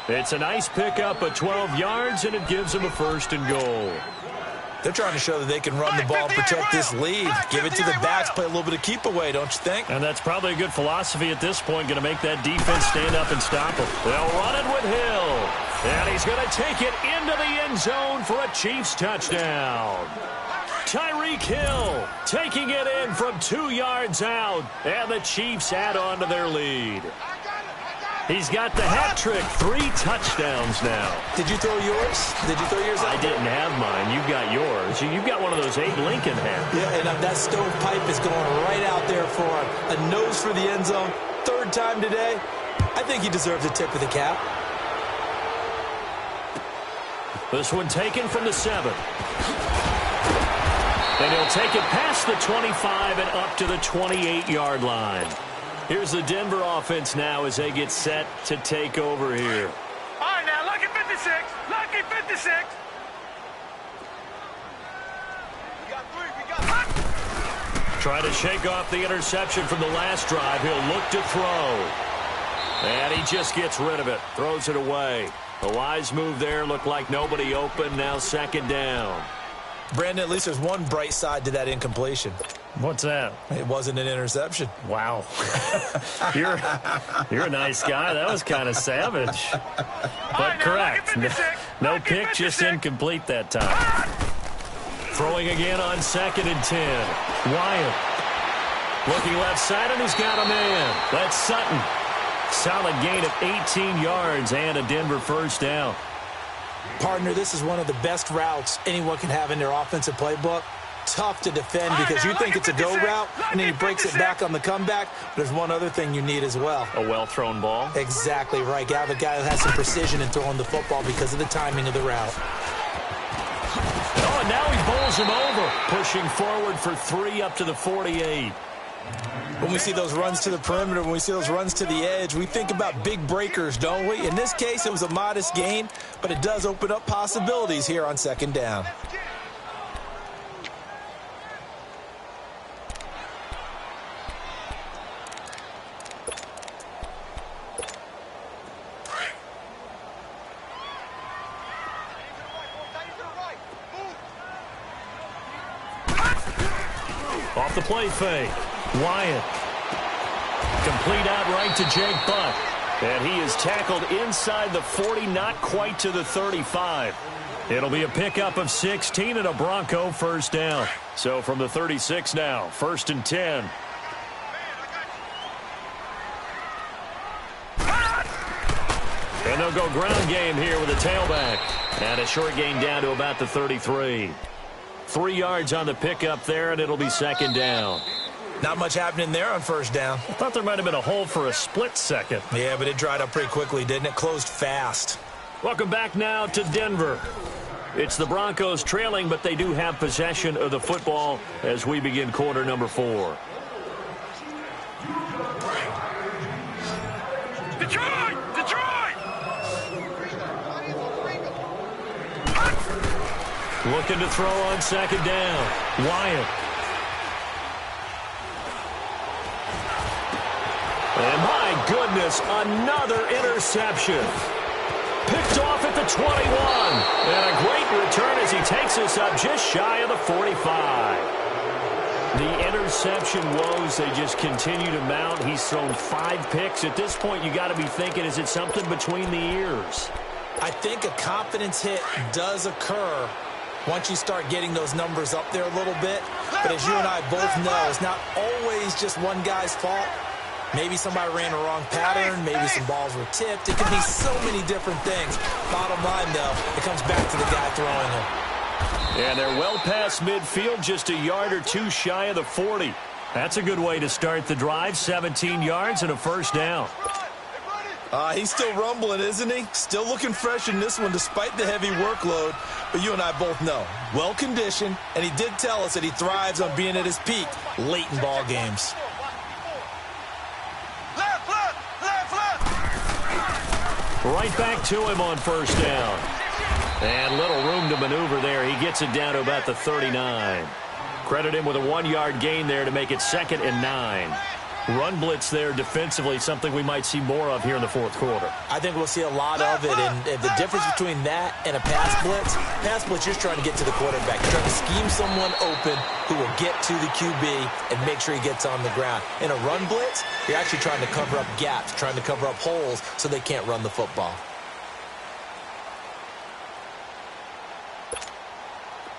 It's a nice pickup of 12 yards, and it gives them a 1st and goal. They're trying to show that they can run the ball and protect this lead. Give it to the backs, play a little bit of keep away, don't you think? And that's probably a good philosophy at this point, going to make that defense stand up and stop them. They'll run it with Hill. And he's going to take it into the end zone for a Chiefs touchdown. Tyreek Hill taking it in from 2 yards out, and the Chiefs add on to their lead. He's got the hat trick, 3 touchdowns now. Did you throw yours? Did you throw yours out? I didn't have mine. You've got yours. You've got one of those Abe Lincoln hats. Yeah, and that stovepipe is going right out there for a nose for the end zone. 3rd time today. I think he deserves a tip of the cap. This one taken from the 7. And he'll take it past the 25 and up to the 28-yard line. Here's the Denver offense now as they get set to take over here. All right, now, lucky 56. Lucky 56. We got 3. We got 3. Trying to shake off the interception from the last drive. He'll look to throw. And he just gets rid of it. Throws it away. A wise move there. Looked like nobody open. Now 2nd down. Brandon, at least there's one bright side to that incompletion. What's that? It wasn't an interception. Wow. You're a nice guy. That was kind of savage. But correct. No pick, just incomplete that time. Throwing again on 2nd and 10. Wyatt. Looking left side, and he's got a man. That's Sutton. Solid gain of 18 yards and a Denver first down. Partner, this is one of the best routes anyone can have in their offensive playbook. Tough to defend because you think it's a go route, and then he breaks it back on the comeback. There's one other thing you need as well. A well-thrown ball? Exactly right. You have a guy who has some precision in throwing the football because of the timing of the route. Oh, and now he bowls him over, pushing forward for 3 up to the 48. When we see those runs to the perimeter, when we see those runs to the edge, we think about big breakers, don't we? In this case, it was a modest gain, but it does open up possibilities here on 2nd down. Off the play fake. Wyatt. Complete out right to Jake Butt. And he is tackled inside the 40, not quite to the 35. It'll be a pickup of 16 and a Bronco first down. So from the 36 now, 1st and 10. And They'll go ground game here with a tailback. And a short gain down to about the 33. 3 yards on the pickup there, and it'll be second down. Not much happening there on first down. I thought there might have been a hole for a split second. Yeah, but it dried up pretty quickly, didn't it? Closed fast. Welcome back now to Denver. It's the Broncos trailing, but they do have possession of the football as we begin quarter number 4. Detroit! Detroit! Looking to throw on second down. Wyatt. And my goodness, another interception. Picked off at the 21. And a great return as he takes us up just shy of the 45. The interception woes, they just continue to mount. He's thrown 5 picks. At this point, you got to be thinking, is it something between the ears? I think a confidence hit does occur once you start getting those numbers up there a little bit. But as you and I both know, it's not always just one guy's fault. Maybe somebody ran a wrong pattern. Maybe some balls were tipped. It could be so many different things. Bottom line, though, it comes back to the guy throwing them. And they're well past midfield, just a yard or 2 shy of the 40. That's a good way to start the drive. 17 yards and a first down. He's still rumbling, isn't he? Still looking fresh in this one despite the heavy workload. But you and I both know, well-conditioned, and he did tell us that he thrives on being at his peak late in ball games. Right back to him on first down. And little room to maneuver there. He gets it down to about the 39. Credit him with a 1-yard gain there to make it 2nd and 9. Run blitz there defensively, something we might see more of here in the fourth quarter. I think we'll see a lot of it, and the difference between that and a pass blitz, you're just trying to get to the quarterback. You're trying to scheme someone open who will get to the QB and make sure he gets on the ground. In a run blitz, you're actually trying to cover up gaps, trying to cover up holes so they can't run the football.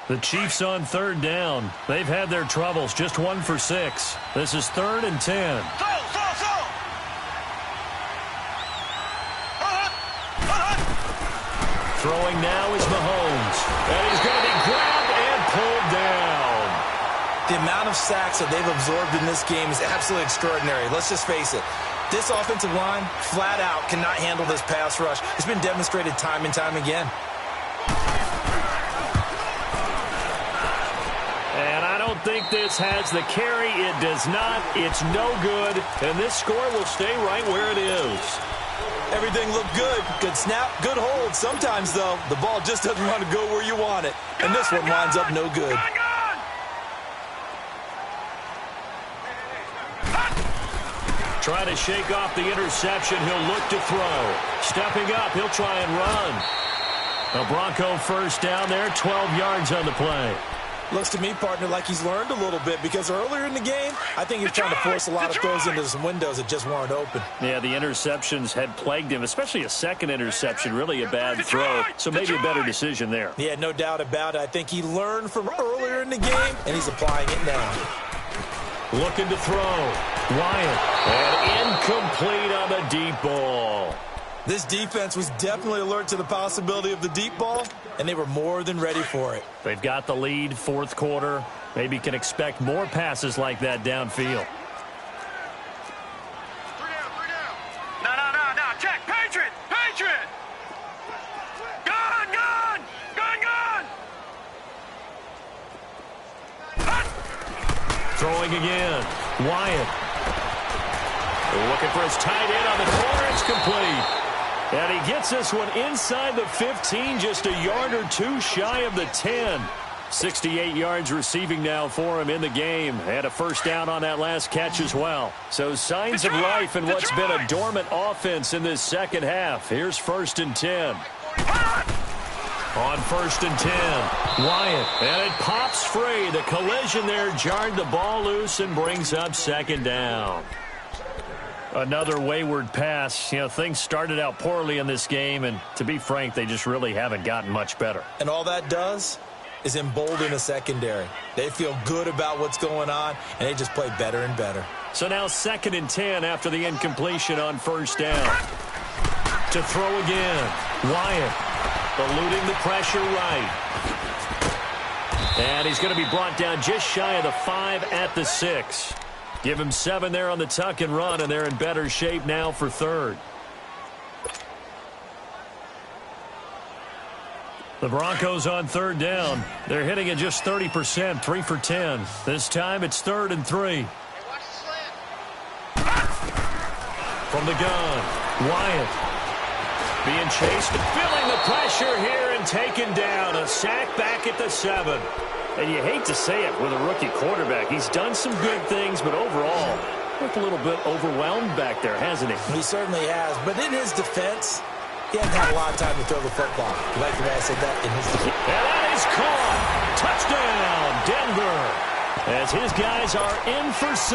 The Chiefs on third down. They've had their troubles, just 1 for 6. This is 3rd and 10. Throwing now is Mahomes. And he's going to be grabbed and pulled down. The amount of sacks that they've absorbed in this game is absolutely extraordinary. Let's just face it. This offensive line, flat out, cannot handle this pass rush. It's been demonstrated time and time again. And I don't think this has the carry. It does not. It's no good. And this score will stay right where it is. Everything looked good. Good snap, good hold. Sometimes, though, the ball just doesn't want to go where you want it. And this one winds up no good. Trying to shake off the interception. He'll look to throw. Stepping up, he'll try and run. A Bronco first down there, 12 yards on the play. Looks to me, partner, like he's learned a little bit because earlier in the game, I think he was trying to force a lot of throws into some windows that just weren't open. Yeah, the interceptions had plagued him, especially a second interception, really a bad throw. So maybe a better decision there. Yeah, no doubt about it. I think he learned from earlier in the game, and he's applying it now. Looking to throw. Wyatt. And incomplete on the deep ball. This defense was definitely alert to the possibility of the deep ball, and they were more than ready for it. They've got the lead, fourth quarter. Maybe can expect more passes like that downfield. 3 down. No. Check. Patriot. Gun. Throwing again. Wyatt. Looking for his tight end on the corner. It's complete. And he gets this one inside the 15, just a yard or 2 shy of the 10. 68 yards receiving now for him in the game. And a first down on that last catch as well. So signs of life in what's been a dormant offense in this second half. Here's 1st and 10. On 1st and 10, Wyatt. And it pops free. The collision there jarred the ball loose and brings up 2nd down. Another wayward pass. You know, things started out poorly in this game, and to be frank, they just really haven't gotten much better. And all that does is embolden a secondary. They feel good about what's going on, and they just play better and better. So now 2nd and 10 after the incompletion on 1st down. To throw again. Wyatt eluding the pressure right. And he's going to be brought down just shy of the 5 at the 6. Give him 7 there on the tuck and run, and they're in better shape now for third. The Broncos on third down. They're hitting at just 30%, 3 for 10. This time it's 3rd and 3. From the gun, Wyatt being chased, feeling the pressure here and taken down. A sack back at the 7. And you hate to say it with a rookie quarterback. He's done some good things, but overall, looked a little bit overwhelmed back there, hasn't he? He certainly has. But in his defense, he hasn't had a lot of time to throw the football. You like the way I said that? In his defense. And that is caught. Touchdown, Denver. As his guys are in for 6.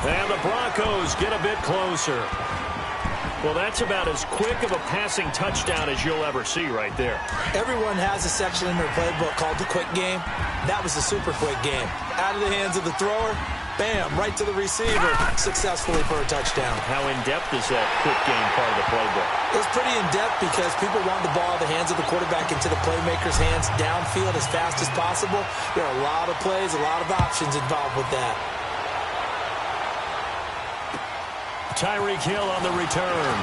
And the Broncos get a bit closer. Well, that's about as quick of a passing touchdown as you'll ever see right there. Everyone has a section in their playbook called the quick game. That was a super quick game. Out of the hands of the thrower, bam, right to the receiver, successfully for a touchdown. How in-depth is that quick game part of the playbook? It's pretty in-depth because people want the ball out of the hands of the quarterback into the playmaker's hands downfield as fast as possible. There are a lot of plays, a lot of options involved with that. Tyreek Hill on the return.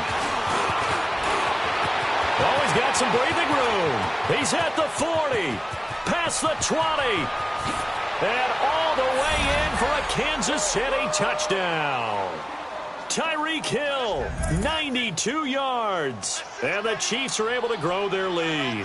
Oh, he's got some breathing room. He's at the 40. Past the 20. And all the way in for a Kansas City touchdown. Tyreek Hill, 92 yards. And the Chiefs are able to grow their lead.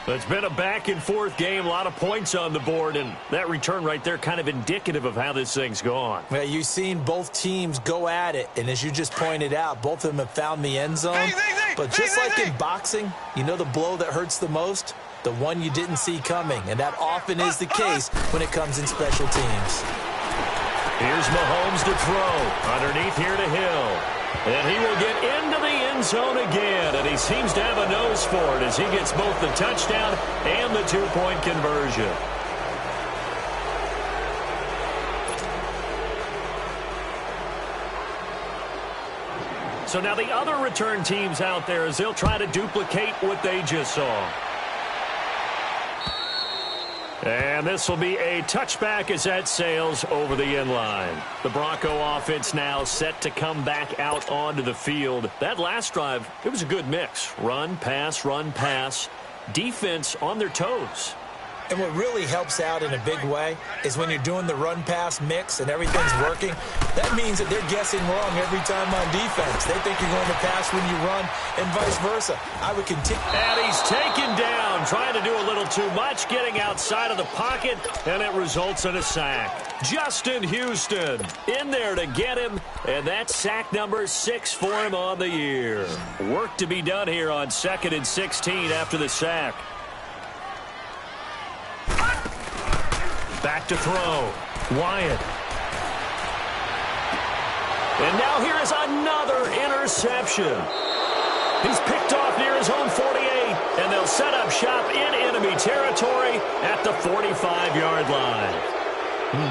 It's been a back-and-forth game, a lot of points on the board, and that return right there kind of indicative of how this thing's gone. Well, you've seen both teams go at it, and as you just pointed out, both of them have found the end zone. But just like in boxing, you know the blow that hurts the most? The one you didn't see coming, and that often is the case when it comes in special teams. Here's Mahomes to throw. Underneath here to Hill. And he will get into the end zone again, and he seems to have a nose for it as he gets both the touchdown and the 2-point conversion. So now the other return teams out there as they'll try to duplicate what they just saw. And this will be a touchback as that sails over the end line. The Bronco offense now set to come back out onto the field. That last drive, it was a good mix. Run, pass, defense on their toes. And what really helps out in a big way is when you're doing the run-pass mix and everything's working, that means that they're guessing wrong every time on defense. They think you're going to pass when you run and vice versa. I would continue. And he's taken down, trying to do a little too much, getting outside of the pocket, and it results in a sack. Justin Houston in there to get him, and that's sack number 6 for him on the year. Work to be done here on 2nd and 16 after the sack. Back to throw. Wyatt. And now here is another interception. He's picked off near his own 48, and they'll set up shop in enemy territory at the 45-yard line.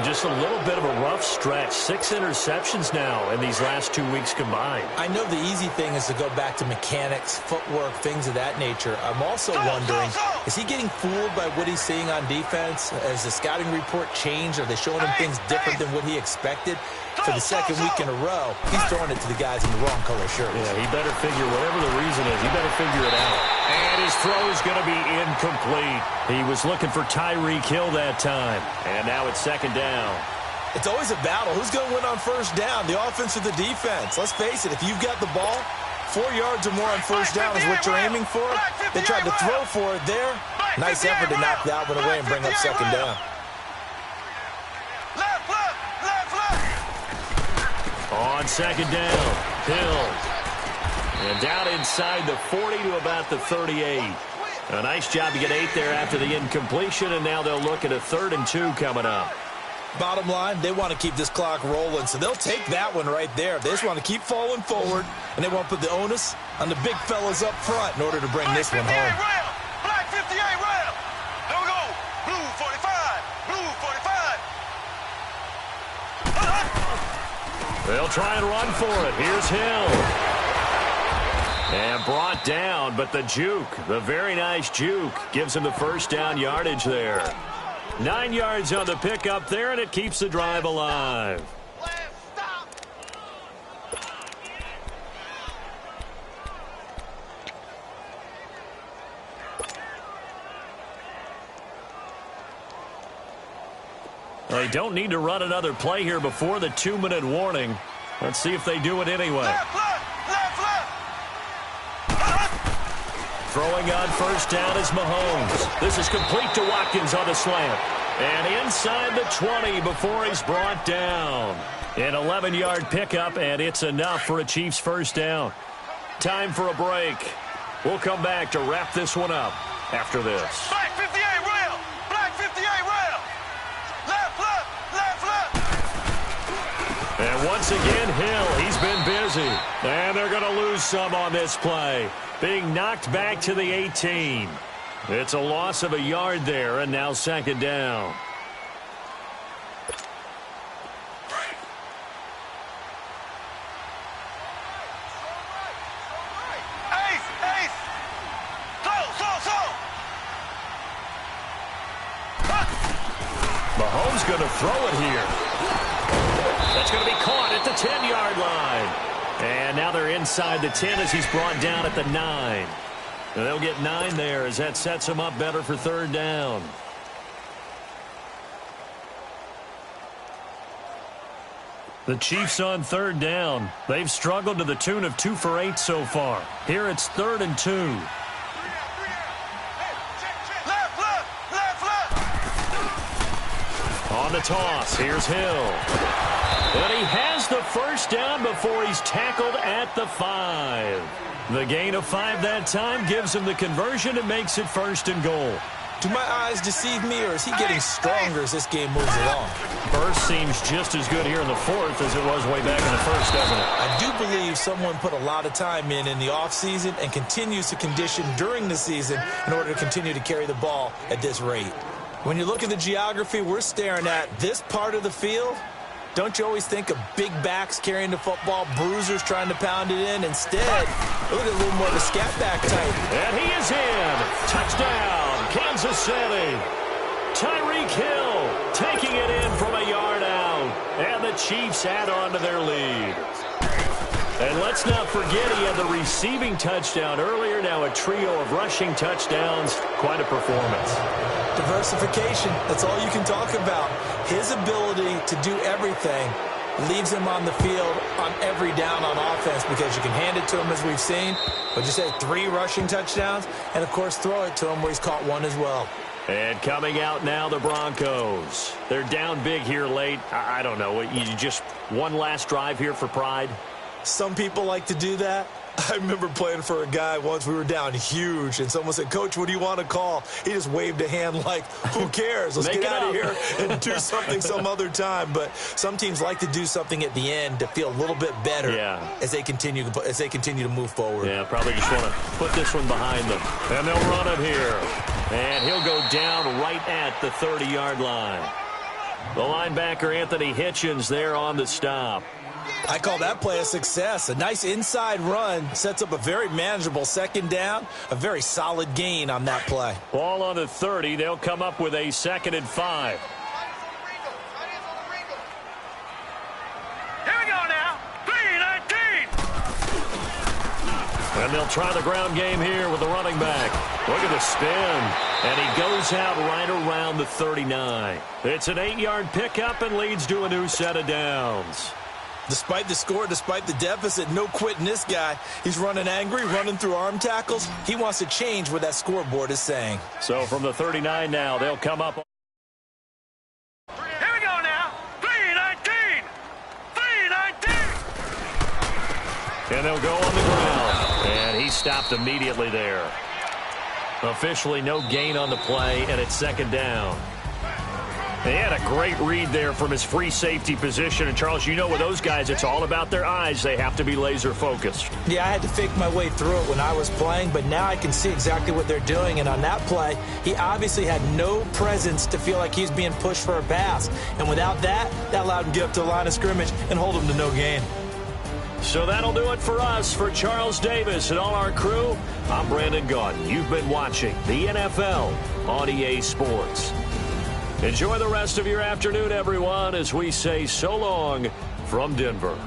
Just a little bit of a rough stretch. 6 interceptions now in these last 2 weeks combined. I know the easy thing is to go back to mechanics, footwork, things of that nature. I'm also wondering, is he getting fooled by what he's seeing on defense? Has the scouting report changed? Are they showing him things different than what he expected? For the second week in a row, he's throwing it to the guys in the wrong color shirts. Yeah, he better figure, whatever the reason is, he better figure it out. And his throw is going to be incomplete. He was looking for Tyreek Hill that time. And now it's 2nd down. It's always a battle. Who's going to win on 1st down, the offense or the defense? Let's face it, if you've got the ball, 4 yards or more on 1st down is what you're aiming for. They tried to throw for it there. Nice effort to knock that one away and bring up 2nd down. On 2nd down, Hill. And down inside the 40 to about the 38. A nice job to get 8 there after the incompletion, and now they'll look at a 3rd and 2 coming up. Bottom line, they want to keep this clock rolling, so they'll take that one right there. They just want to keep falling forward, and they want to put the onus on the big fellas up front in order to bring this one home. Black 58 round. There we go. Blue 45. Blue 45. They'll try and run for it. Here's Hill. And brought down, but the juke, the very nice juke, gives him the first down yardage there. 9 yards on the pickup there, and it keeps the drive alive. They don't need to run another play here before the 2-minute warning. Let's see if they do it anyway. Left. Throwing on first down is Mahomes. This is complete to Watkins on the slant. And inside the 20 before he's brought down. An 11-yard pickup, and it's enough for a Chiefs first down. Time for a break. We'll come back to wrap this one up after this. Black 58 rail. Black 58 rail. Left. And once again, Hill, he's been busy. And they're going to lose some on this play. Being knocked back to the 18. It's a loss of a yard there, and now second down. Ace. Slow. Mahomes going to throw it here. That's going to be caught at the 10-yard line. And now they're inside the 10 as he's brought down at the 9. And they'll get 9 there as that sets him up better for third down. The Chiefs on third down. They've struggled to the tune of 2 for 8 so far. Here it's 3rd and 2. Left. On the toss, here's Hill. But he has the first down before he's tackled at the 5. The gain of 5 that time gives him the conversion and makes it 1st and goal. Do my eyes deceive me, or is he getting stronger as this game moves along? Burst seems just as good here in the 4th as it was way back in the 1st, doesn't it? I do believe someone put a lot of time in the offseason and continues to condition during the season in order to continue to carry the ball at this rate. When you look at the geography we're staring at, this part of the field, don't you always think of big backs carrying the football, bruisers trying to pound it in? Instead, look at a little more of a scat back type. And he is in. Touchdown, Kansas City. Tyreek Hill taking it in from a yard out. And the Chiefs add on to their lead. And let's not forget he had the receiving touchdown earlier. Now a trio of rushing touchdowns. Quite a performance. Diversification, that's all you can talk about. His ability to do everything leaves him on the field on every down on offense because you can hand it to him as we've seen. But you say 3 rushing touchdowns, and of course throw it to him where he's caught 1 as well. And coming out now, the Broncos. They're down big here late. I don't know. You just one last drive here for pride? Some people like to do that. I remember playing for a guy once. We were down huge, and someone said, "Coach, what do you want to call?" He just waved a hand like, who cares? Let's get out of here and do something some other time. But some teams like to do something at the end to feel a little bit better as they continue to move forward. Yeah, probably just want to put this one behind them. And they'll run it here. And he'll go down right at the 30-yard line. The linebacker, Anthony Hitchens, there on the stop. I call that play a success. A nice inside run sets up a very manageable second down, a very solid gain on that play. Ball on the 30. They'll come up with a 2nd and 5. Here we go now. 3-19. And they'll try the ground game here with the running back. Look at the spin. And he goes out right around the 39. It's an 8-yard pickup and leads to a new set of downs. Despite the score, despite the deficit, no quitting this guy. He's running angry, running through arm tackles. He wants to change what that scoreboard is saying. So from the 39 now, they'll come up. Here we go now. 3-19. 3-19. And they'll go on the ground. And he stopped immediately there. Officially no gain on the play, and it's 2nd down. He had a great read there from his free safety position. And, Charles, you know with those guys, it's all about their eyes. They have to be laser focused. Yeah, I had to fake my way through it when I was playing, but now I can see exactly what they're doing. And on that play, he obviously had no presence to feel like he's being pushed for a pass. And without that, that allowed him to get up to the line of scrimmage and hold him to no gain. So that'll do it for us. For Charles Davis and all our crew, I'm Brandon Gaudin. You've been watching the NFL on EA Sports. Enjoy the rest of your afternoon, everyone, as we say so long from Denver.